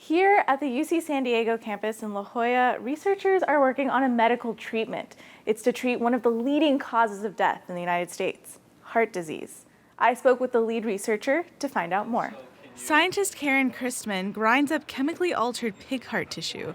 Here at the UC San Diego campus in La Jolla, researchers are working on a medical treatment. It's to treat one of the leading causes of death in the United States, heart disease. I spoke with the lead researcher to find out more. Scientist Karen Christman grinds up chemically altered pig heart tissue.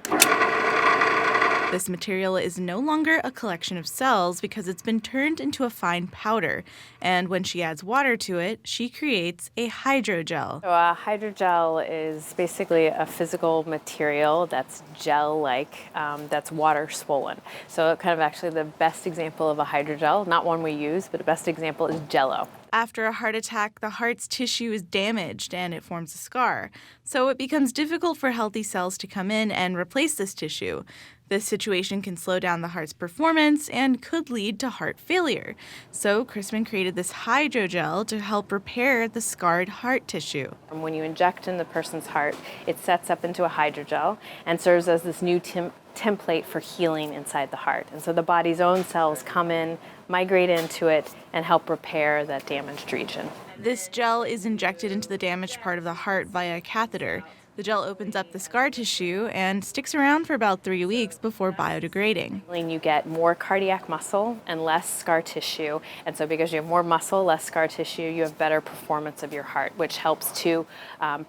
This material is no longer a collection of cells because it's been turned into a fine powder. And when she adds water to it, she creates a hydrogel. So a hydrogel is basically a physical material that's gel-like, that's water swollen. So kind of actually the best example of a hydrogel, not one we use, but the best example is Jell-O. After a heart attack, the heart's tissue is damaged and it forms a scar. So it becomes difficult for healthy cells to come in and replace this tissue. This situation can slow down the heart's performance and could lead to heart failure. So Christman created this hydrogel to help repair the scarred heart tissue. And when you inject in the person's heart, it sets up into a hydrogel and serves as this new template for healing inside the heart. And so the body's own cells come in, migrate into it, and help repair that damaged region. This gel is injected into the damaged part of the heart via a catheter. The gel opens up the scar tissue and sticks around for about 3 weeks before biodegrading. You get more cardiac muscle and less scar tissue. And so because you have more muscle, less scar tissue, you have better performance of your heart, which helps to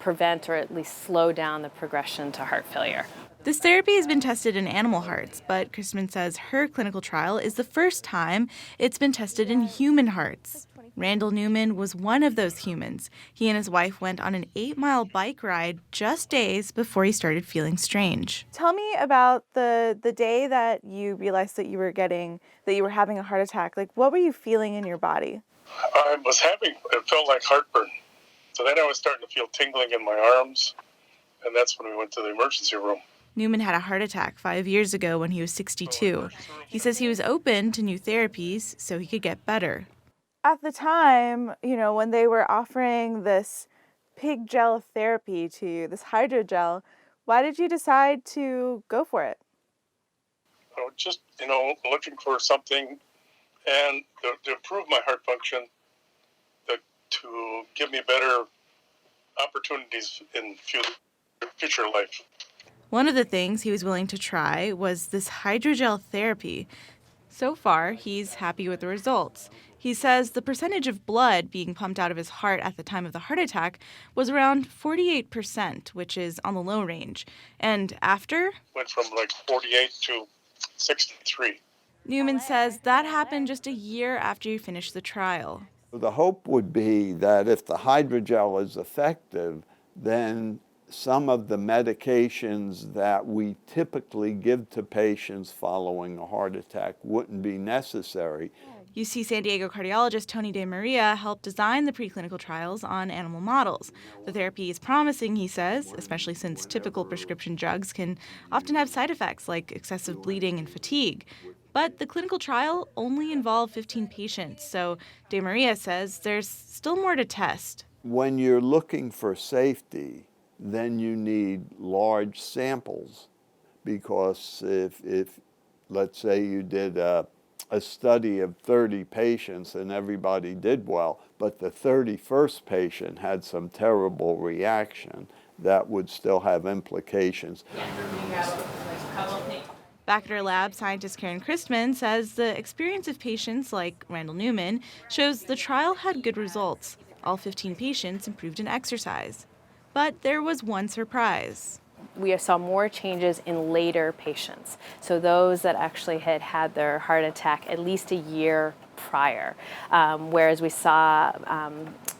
prevent or at least slow down the progression to heart failure. This therapy has been tested in animal hearts, but Christman says her clinical trial is the first time it's been tested in human hearts. Randall Newman was one of those humans. He and his wife went on an 8-mile bike ride just days before he started feeling strange. Tell me about the day that you realized that you were having a heart attack. Like, what were you feeling in your body? It felt like heartburn. So then I was starting to feel tingling in my arms, and that's when we went to the emergency room. Newman had a heart attack 5 years ago when he was 62. He says he was open to new therapies so he could get better. At the time, when they were offering this pig gel therapy to you, this hydrogel, why did you decide to go for it? Just, looking for something and to improve my heart function, to give me better opportunities in future life. One of the things he was willing to try was this hydrogel therapy. So far, he's happy with the results. He says the percentage of blood being pumped out of his heart at the time of the heart attack was around 48%, which is on the low range. And after? Went from like 48 to 63. Newman says that happened just a year after you finished the trial. The hope would be that if the hydrogel is effective, then some of the medications that we typically give to patients following a heart attack wouldn't be necessary. UC San Diego cardiologist Tony DeMaria helped design the preclinical trials on animal models. The therapy is promising, he says, especially since typical prescription drugs can often have side effects like excessive bleeding and fatigue. But the clinical trial only involved 15 patients, so DeMaria says there's still more to test. When you're looking for safety, then you need large samples, because if let's say you did a study of 30 patients and everybody did well, but the 31st patient had some terrible reaction, that would still have implications. Back at her lab, scientist Karen Christman says the experience of patients like Randall Newman shows the trial had good results. All 15 patients improved in exercise. But there was one surprise. We saw more changes in later patients, so those that actually had had their heart attack at least a year prior, whereas we saw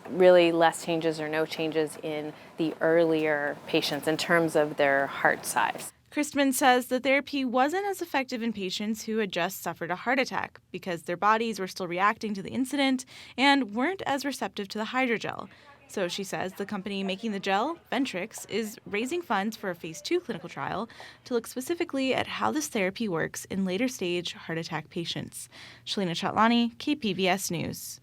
really less changes or no changes in the earlier patients in terms of their heart size. Christman says the therapy wasn't as effective in patients who had just suffered a heart attack because their bodies were still reacting to the incident and weren't as receptive to the hydrogel. So she says the company making the gel, Ventrix, is raising funds for a phase 2 clinical trial to look specifically at how this therapy works in later stage heart attack patients. Shalina Chatlani, KPBS News.